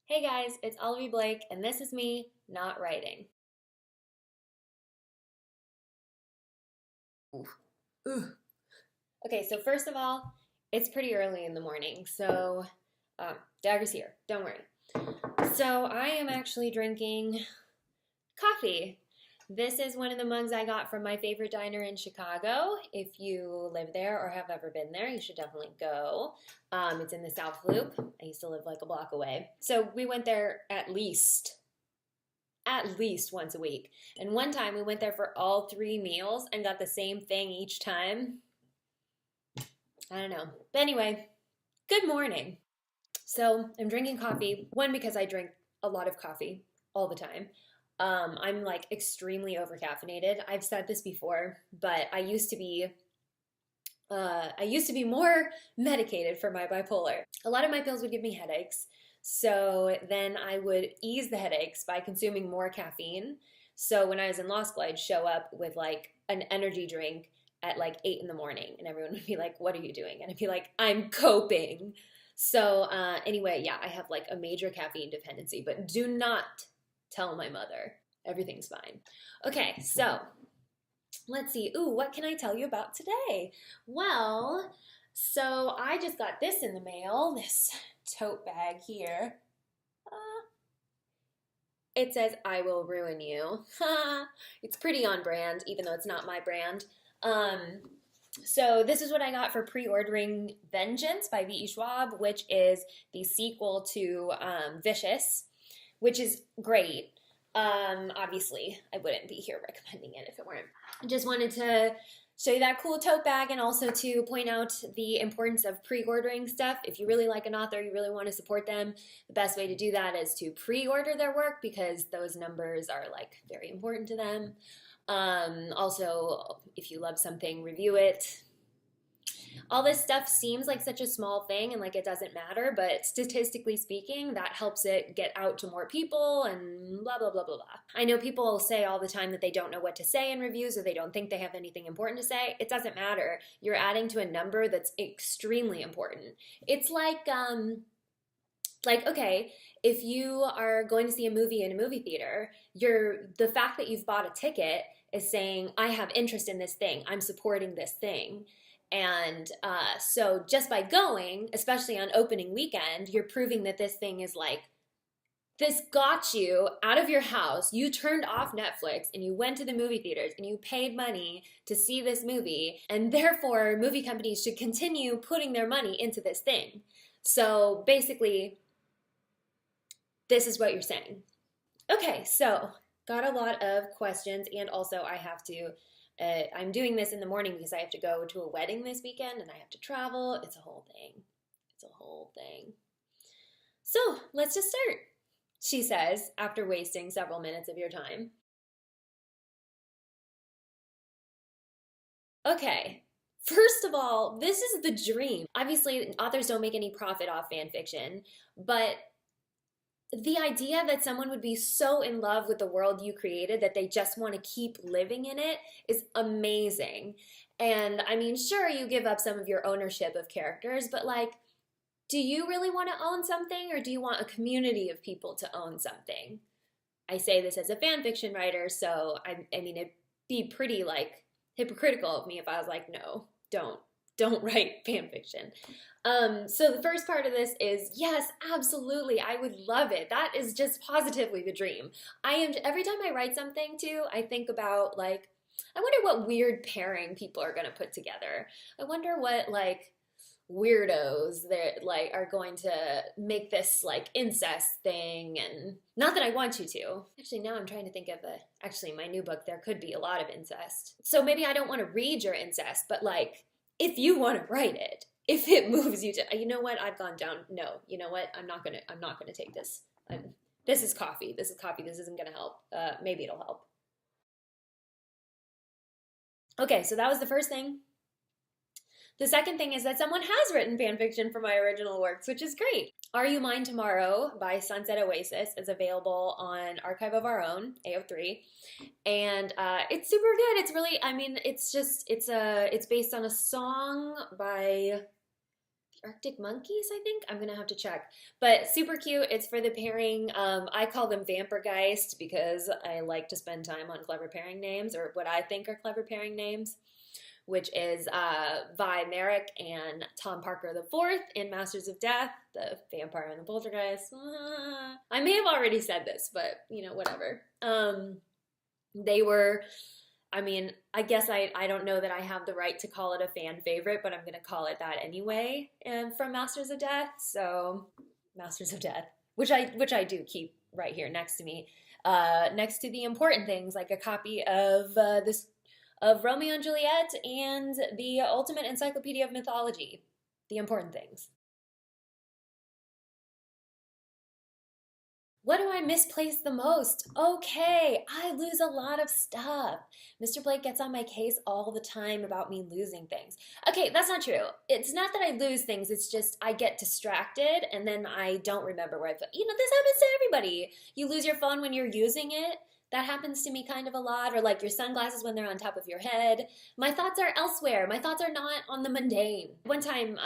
Hey guys, it's Olivie Blake, and this is me not writing. Ugh. Okay, so first of all, it's pretty early in the morning, so Dagger's here, don't worry. So I am actually drinking coffee. This is one of the mugs I got from my favorite diner in Chicago. If you live there or have ever been there, you should definitely go. It's in the South Loop. I used to live like a block away. So we went there at least once a week. And one time we went there for all three meals and got the same thing each time. I don't know. But anyway, good morning. So I'm drinking coffee, one, because I drink a lot of coffee all the time. I'm like extremely overcaffeinated. I've said this before, but I used to be more medicated for my bipolar. A lot of my pills would give me headaches. So then I would ease the headaches by consuming more caffeine. So when I was in law school, I'd show up with like an energy drink at like 8 in the morning, and everyone would be like, "What are you doing?" And I'd be like, "I'm coping." So anyway, yeah, I have like a major caffeine dependency, but do not tell my mother. Everything's fine. Okay, so let's see. Ooh, what can I tell you about today? Well, so I just got this in the mail, this tote bag here. It says, "I will ruin you." It's pretty on brand, even though it's not my brand. Um, so this is what I got for pre-ordering Vengeance by V.E. Schwab, which is the sequel to Vicious, which is great. Obviously, I wouldn't be here recommending it if it weren't. I just wanted to show you that cool tote bag and also to point out the importance of pre-ordering stuff. If you really like an author, you really want to support them, the best way to do that is to pre-order their work because those numbers are like very important to them. Also, if you love something, review it. All this stuff seems like such a small thing and like it doesn't matter, but statistically speaking, that helps it get out to more people and blah, blah, blah, blah, blah. I know people say all the time that they don't know what to say in reviews or they don't think they have anything important to say. It doesn't matter. You're adding to a number that's extremely important. It's like, okay, if you are going to see a movie in a movie theater, the fact that you've bought a ticket is saying, "I have interest in this thing. I'm supporting this thing." And so just by going, especially on opening weekend, you're proving that this thing is like, this got you out of your house. You turned off Netflix and you went to the movie theaters and you paid money to see this movie. And therefore, movie companies should continue putting their money into this thing. So basically, this is what you're saying. Okay, so got a lot of questions, and also I have to I'm doing this in the morning because I have to go to a wedding this weekend and I have to travel. It's a whole thing. It's a whole thing. So let's just start, she says, after wasting several minutes of your time. Okay, first of all, this is the dream. Obviously, authors don't make any profit off fan fiction, but the idea that someone would be so in love with the world you created that they just want to keep living in it is amazing. And I mean, sure, you give up some of your ownership of characters, but like, do you really want to own something or do you want a community of people to own something? I say this as a fan fiction writer, so I mean, it'd be pretty like hypocritical of me if I was like, no, don't write fan fiction. So the first part of this is, yes, absolutely, I would love it. That is just positively the dream. Every time I write something too, I think about like, I wonder what weird pairing people are going to put together. I wonder what like weirdos that like are going to make this like incest thing, and not that I want you to. Actually, now I'm trying to think of actually my new book, there could be a lot of incest. So maybe I don't want to read your incest, but like if you want to write it, if it moves you to, you know what, I've gone down, no, you know what, I'm not gonna take this. This is coffee, this isn't gonna help. Maybe it'll help. Okay, so that was the first thing. The second thing is that someone has written fan fiction for my original works, which is great. Are You Mine Tomorrow by Sunset Oasis is available on Archive of Our Own, AO3, and it's super good. It's really, I mean, it's based on a song by the Arctic monkeys, I think. I'm gonna have to check. But super cute. It's for the pairing. I call them Vampirgeist because I like to spend time on clever pairing names, or what I think are clever pairing names, which is Vi Merrick and Tom Parker IV in Masters of Death, the vampire and the poltergeist. I may have already said this, but you know, whatever. They were, I mean, I guess I don't know that I have the right to call it a fan favorite, but I'm going to call it that anyway, from Masters of Death. So, Masters of Death, which I do keep right here next to me, next to the important things, like a copy of of Romeo and Juliet and the Ultimate Encyclopedia of Mythology, the important things. What do I misplace the most? Okay, I lose a lot of stuff. Mr. Blake gets on my case all the time about me losing things. Okay, that's not true. It's not that I lose things, it's just I get distracted and then I don't remember where I put. You know, this happens to everybody. You lose your phone when you're using it. That happens to me kind of a lot, or like your sunglasses when they're on top of your head. My thoughts are elsewhere. My thoughts are not on the mundane. One time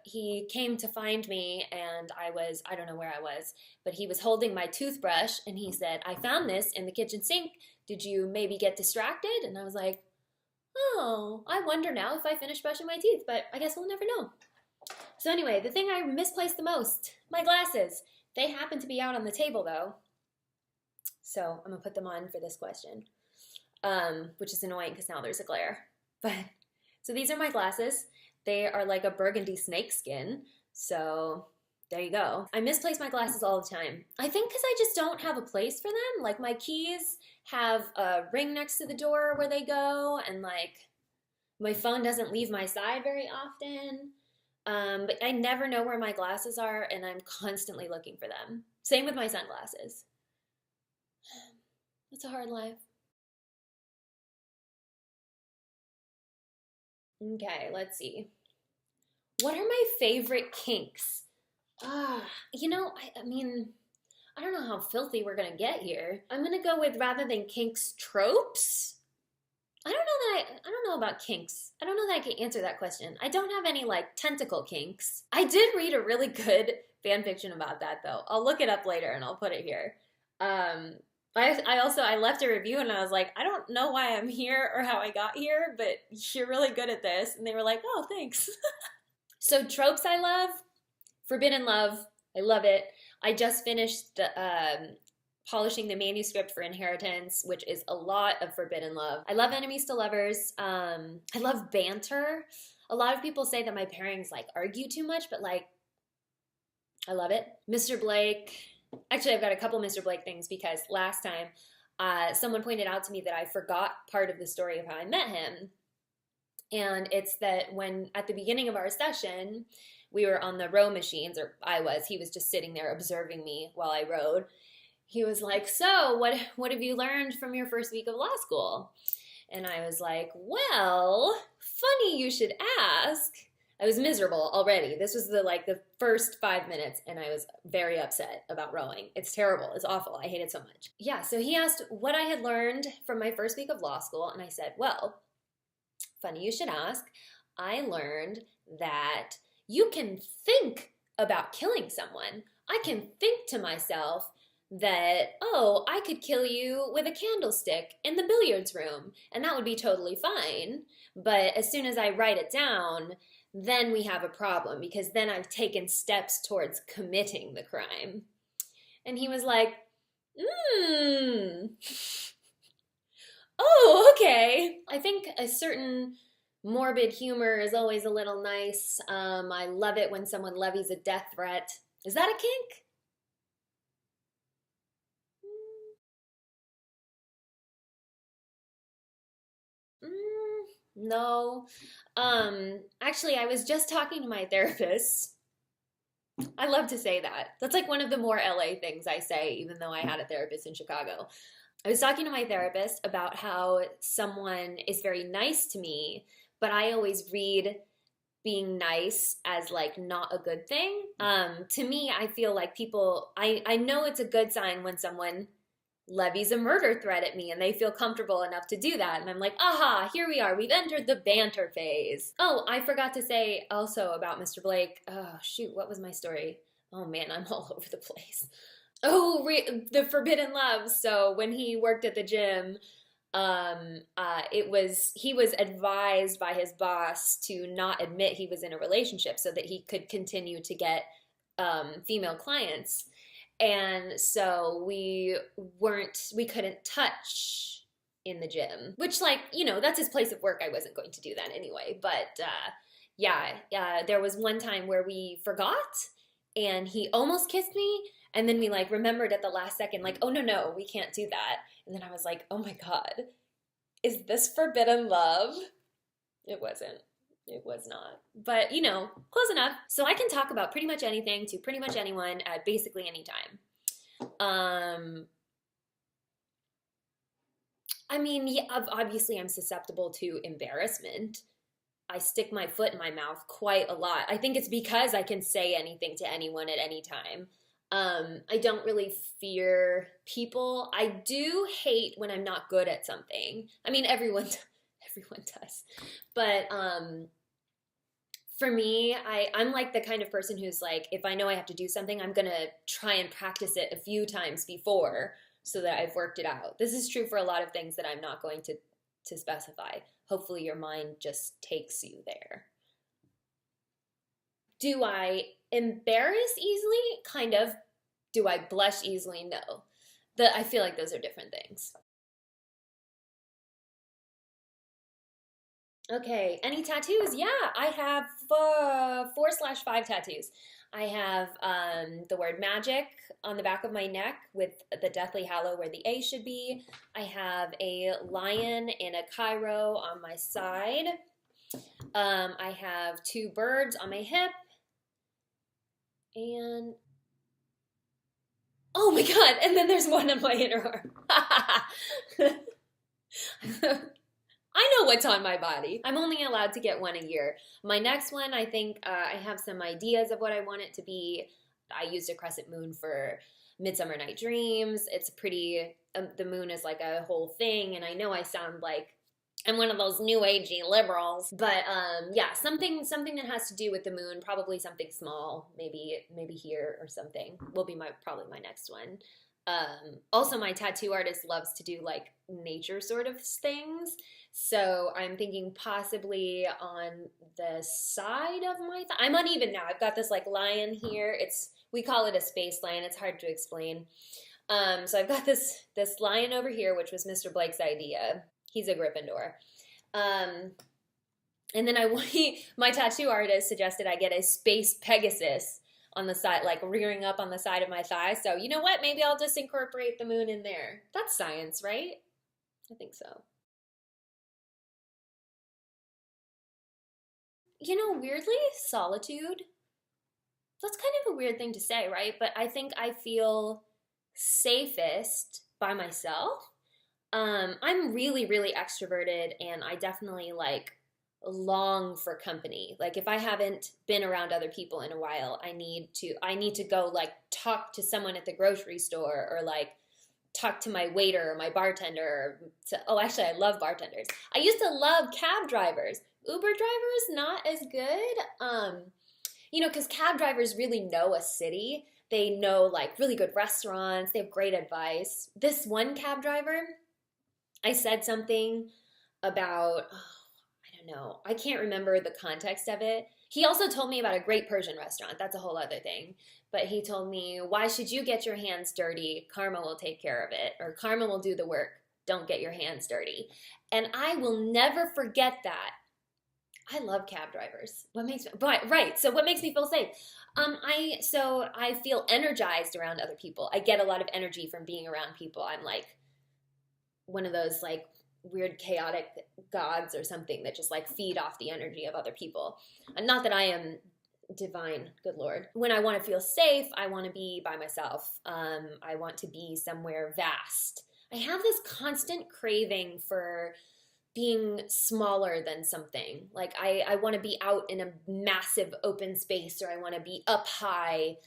he came to find me and I don't know where I was, but he was holding my toothbrush and he said, I found this in the kitchen sink. Did you maybe get distracted? And I was like, oh, I wonder now if I finished brushing my teeth, but I guess we'll never know. So anyway, the thing I misplaced the most, my glasses. They happen to be out on the table though. So I'm gonna put them on for this question, which is annoying because now there's a glare. But so these are my glasses. They are like a burgundy snakeskin. So there you go. I misplace my glasses all the time. I think because I just don't have a place for them. Like my keys have a ring next to the door where they go, and like my phone doesn't leave my side very often. But I never know where my glasses are, and I'm constantly looking for them. Same with my sunglasses. It's a hard life. Okay, let's see. What are my favorite kinks? You know, I mean, I don't know how filthy we're gonna get here. I'm gonna go with, rather than kinks, tropes. I don't know about kinks. I don't know that I can answer that question. I don't have any like tentacle kinks. I did read a really good fan fiction about that though. I'll look it up later and I'll put it here. I left a review and I was like, I don't know why I'm here or how I got here, but you're really good at this. And they were like, oh, thanks. So tropes I love. Forbidden Love. I love it. I just finished polishing the manuscript for Inheritance, which is a lot of Forbidden Love. I love enemies to lovers. I love banter. A lot of people say that my pairings like argue too much, but like, I love it. Mr. Blake. Actually, I've got a couple Mr. Blake things because last time someone pointed out to me that I forgot part of the story of how I met him. And it's that when, at the beginning of our session, we were on the row machines, or he was just sitting there observing me while I rowed. He was like, so what have you learned from your first week of law school? And I was like, well, funny you should ask. I was miserable already. This was the first 5 minutes and I was very upset about rowing. It's terrible. It's awful. I hate it so much. Yeah, so he asked what I had learned from my first week of law school and I said, well, funny you should ask. I learned that you can think about killing someone. I can think to myself that, oh, I could kill you with a candlestick in the billiards room and that would be totally fine. But as soon as I write it down, then we have a problem because then I've taken steps towards committing the crime. And he was like, oh, okay. I think a certain morbid humor is always a little nice. I love it when someone levies a death threat. Is that a kink? No. Actually, I was just talking to my therapist. I love to say that. That's like one of the more LA things I say, even though I had a therapist in Chicago. I was talking to my therapist about how someone is very nice to me, but I always read being nice as like not a good thing. To me, I feel like I know it's a good sign when someone levies a murder threat at me and they feel comfortable enough to do that. And I'm like, aha, here we are. We've entered the banter phase. Oh, I forgot to say also about Mr. Blake. Oh, shoot, what was my story? Oh man, I'm all over the place. Oh, the forbidden love. So when he worked at the gym, he was advised by his boss to not admit he was in a relationship so that he could continue to get female clients. And so we couldn't touch in the gym, which, like, you know, that's his place of work. I wasn't going to do that anyway. But yeah, there was one time where we forgot and he almost kissed me. And then we like remembered at the last second, like, oh no, we can't do that. And then I was like, oh my God, is this forbidden love? It wasn't. It was not. But, you know, close enough. So I can talk about pretty much anything to pretty much anyone at basically any time. I mean, yeah, obviously I'm susceptible to embarrassment. I stick my foot in my mouth quite a lot. I think it's because I can say anything to anyone at any time. I don't really fear people. I do hate when I'm not good at something. I mean, everyone does. But for me, I'm like the kind of person who's like, if I know I have to do something, I'm going to try and practice it a few times before so that I've worked it out. This is true for a lot of things that I'm not going to specify. Hopefully your mind just takes you there. Do I embarrass easily? Kind of. Do I blush easily? No. I feel like those are different things. Okay, any tattoos? Yeah, I have 4/5 tattoos. I have the word magic on the back of my neck with the Deathly Hallow where the A should be. I have a lion and a Cairo on my side. I have 2 birds on my hip. And oh my God, and then there's one on my inner arm. I know what's on my body. I'm only allowed to get one a year. My next one, I think I have some ideas of what I want it to be. I used a crescent moon for Midsummer Night Dreams. It's pretty, the moon is like a whole thing, and I know I sound like I'm one of those new agey liberals, but yeah, something that has to do with the moon, probably something small, maybe here or something will be probably my next one. Also, my tattoo artist loves to do like nature sort of things, so I'm thinking possibly on the side of my I'm uneven now. I've got this like lion here. We call it a space lion. It's hard to explain. So I've got this lion over here, which was Mr. Blake's idea. He's a Gryffindor. And then my tattoo artist suggested I get a space Pegasus on the side, like rearing up on the side of my thigh. So you know what? Maybe I'll just incorporate the moon in there. That's science, right? I think so. You know, weirdly, solitude. That's kind of a weird thing to say, right? But I think I feel safest by myself. I'm really, really extroverted, and I definitely like long for company. Like if I haven't been around other people in a while, I need to go like talk to someone at the grocery store or like talk to my waiter or my bartender. Oh, actually, I love bartenders. I used to love cab drivers. Uber drivers, not as good. You know, because cab drivers really know a city. They know like really good restaurants. They have great advice. This one cab driver, I said something about, I don't know, I can't remember the context of it. He also told me about a great Persian restaurant. That's a whole other thing. But he told me, why should you get your hands dirty? Karma will take care of it. Or karma will do the work. Don't get your hands dirty. And I will never forget that. I love cab drivers. Right. So what makes me feel safe? I feel energized around other people. I get a lot of energy from being around people. I'm like one of those like weird chaotic gods or something that just like feed off the energy of other people. And not that I am divine, good Lord. When I want to feel safe, I want to be by myself. I want to be somewhere vast. I have this constant craving for being smaller than something. Like I want to be out in a massive open space, or I want to be up high.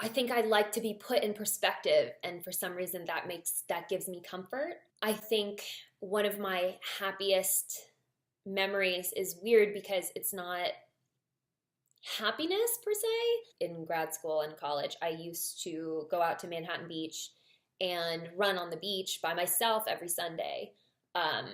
I think I like to be put in perspective, and for some reason that gives me comfort. I think one of my happiest memories is weird because it's not happiness per se. In grad school and college, I used to go out to Manhattan Beach and run on the beach by myself every Sunday. Um,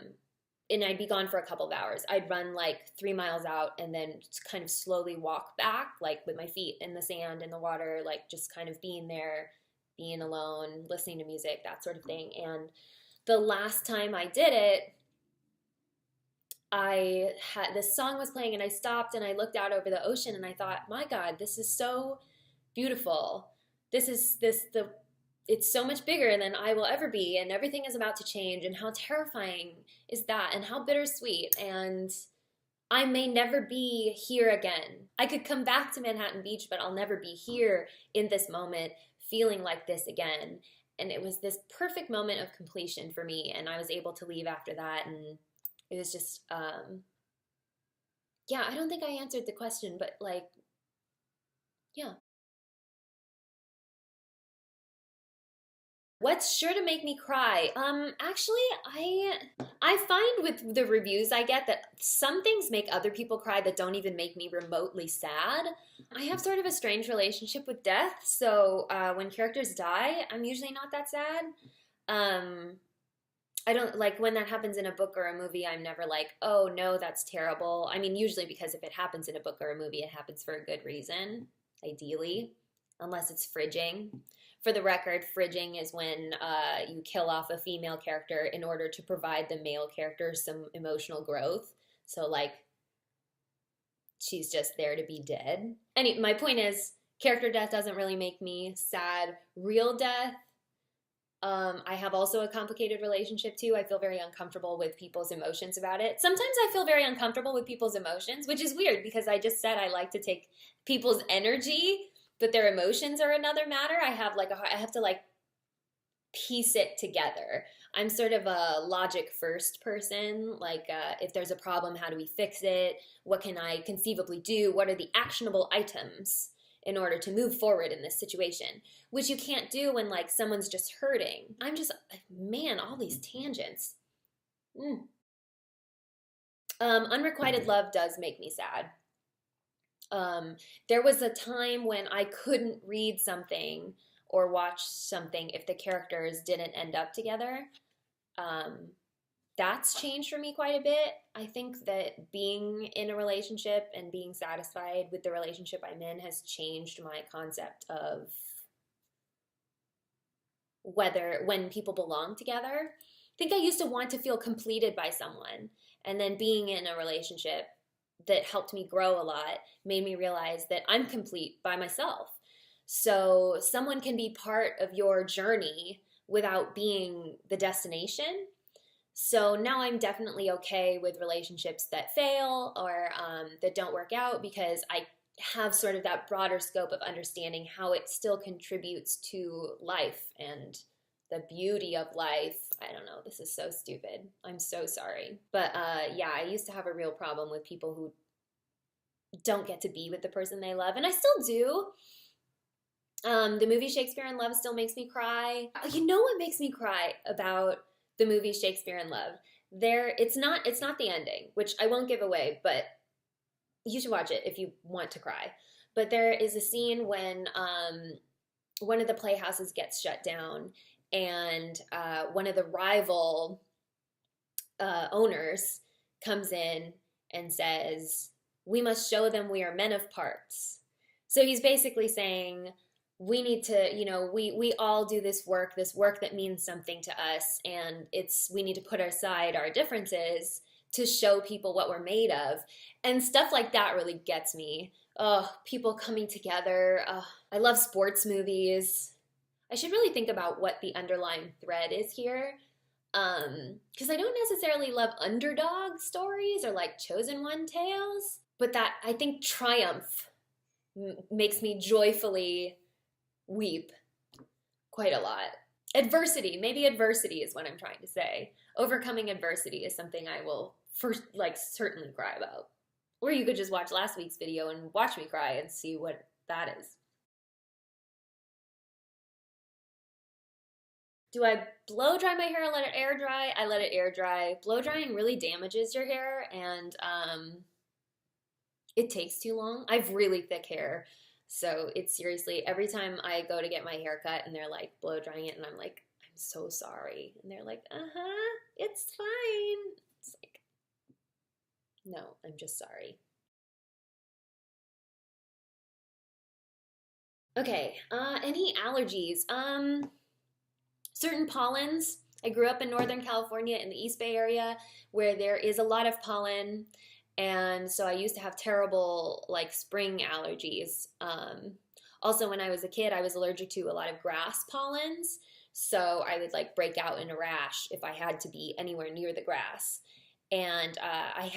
and I'd be gone for a couple of hours. I'd run like 3 miles out and then just kind of slowly walk back, like with my feet in the sand, in the water, like just kind of being there, being alone, listening to music, that sort of thing. And the last time I did it, this song was playing and I stopped and I looked out over the ocean and I thought, my God, this is so beautiful. It's so much bigger than I will ever be, and everything is about to change, and how terrifying is that, and how bittersweet, and I may never be here again. I could come back to Manhattan Beach, but I'll never be here in this moment feeling like this again. And it was this perfect moment of completion for me, and I was able to leave after that, and it was just, yeah, I don't think I answered the question, but like, yeah. What's sure to make me cry? Actually, I find with the reviews I get that some things make other people cry that don't even make me remotely sad. I have sort of a strange relationship with death, so when characters die, I'm usually not that sad. Um, I don't like when that happens in a book or a movie, I'm never like, oh no, that's terrible. I mean, usually because if it happens in a book or a movie, it happens for a good reason, ideally, unless it's fridging. For the record, fridging is when you kill off a female character in order to provide the male character some emotional growth. So, like, she's just there to be dead. My point is, character death doesn't really make me sad. Real death, I have also a complicated relationship too. I feel very uncomfortable with people's emotions about it. Sometimes I feel very uncomfortable with people's emotions, which is weird because I just said I like to take people's energy, but their emotions are another matter. I have to like piece it together. I'm sort of a logic first person. Like, if there's a problem, how do we fix it? What can I conceivably do? What are the actionable items in order to move forward in this situation? Which you can't do when like someone's just hurting. Man, all these tangents. Unrequited love does make me sad. There was a time when I couldn't read something or watch something if the characters didn't end up together. That's changed for me quite a bit. I think that being in a relationship and being satisfied with the relationship I'm in has changed my concept of when people belong together. I think I used to want to feel completed by someone, and then being in a relationship that helped me grow a lot made me realize that I'm complete by myself. So someone can be part of your journey without being the destination. So now I'm definitely okay with relationships that fail or that don't work out, because I have sort of that broader scope of understanding how it still contributes to life and the beauty of life. I don't know, this is so stupid. I'm so sorry. But yeah, I used to have a real problem with people who don't get to be with the person they love, and I still do. The movie Shakespeare in Love still makes me cry. You know what makes me cry about the movie Shakespeare in Love? It's not the ending, which I won't give away, but you should watch it if you want to cry. But there is a scene when one of the playhouses gets shut down, and one of the rival owners comes in and says, "We must show them we are men of parts." So he's basically saying, we need to, we all do this work that means something to us, and we need to put aside our differences to show people what we're made of. And stuff like that really gets me. Oh, people coming together. Oh, I love sports movies. I should really think about what the underlying thread is here. Because I don't necessarily love underdog stories or like chosen one tales, but that, I think, triumph makes me joyfully weep quite a lot. Maybe adversity is what I'm trying to say. Overcoming adversity is something I will certainly cry about. Or you could just watch last week's video and watch me cry and see what that is. Do I blow dry my hair or let it air dry? I let it air dry. Blow drying really damages your hair, and it takes too long. I have really thick hair, so it's seriously, every time I go to get my hair cut and they're like blow drying it, and I'm like, I'm so sorry. And they're like, it's fine. It's like, no, I'm just sorry. Okay, any allergies? Certain pollens. I grew up in Northern California in the East Bay area where there is a lot of pollen. And so I used to have terrible like spring allergies. Also, when I was a kid, I was allergic to a lot of grass pollens. So I would like break out in a rash if I had to be anywhere near the grass. And I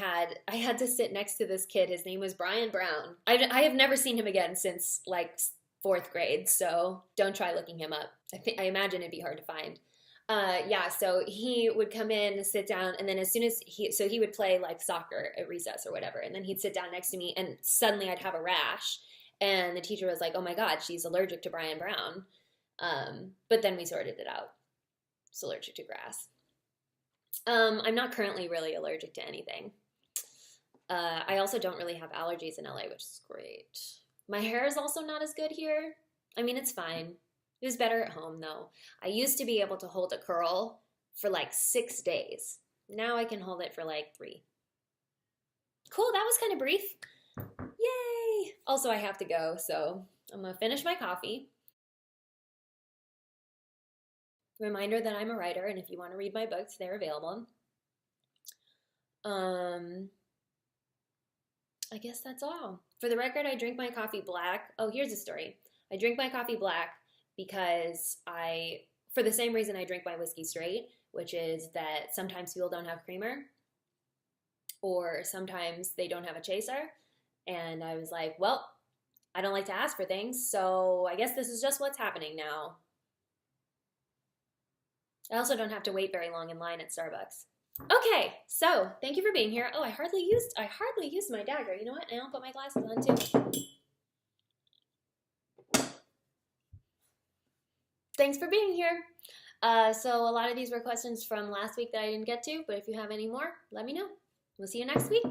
had to sit next to this kid. His name was Brian Brown. I have never seen him again since like fourth grade, so don't try looking him up. I imagine it'd be hard to find. Yeah, so he would come in, sit down, and then as soon as he would play like soccer at recess or whatever, and then he'd sit down next to me, and suddenly I'd have a rash, and the teacher was like, "Oh my God, she's allergic to Brian Brown." But then we sorted it out. It's allergic to grass. I'm not currently really allergic to anything. I also don't really have allergies in LA, which is great. My hair is also not as good here. I mean, it's fine. It was better at home, though. I used to be able to hold a curl for like 6 days. Now I can hold it for like 3. Cool, that was kind of brief. Yay! Also, I have to go, so I'm going to finish my coffee. Reminder that I'm a writer, and if you want to read my books, they're available. I guess that's all. For the record, I drink my coffee black. Oh, here's a story. I drink my coffee black because for the same reason I drink my whiskey straight, which is that sometimes people don't have creamer, or sometimes they don't have a chaser. And I was like, well, I don't like to ask for things, so I guess this is just what's happening now. I also don't have to wait very long in line at Starbucks. Okay, so thank you for being here. Oh, I hardly used my dagger. You know what? And I'll put my glasses on too. Thanks for being here. So a lot of these were questions from last week that I didn't get to, but if you have any more, let me know. We'll see you next week.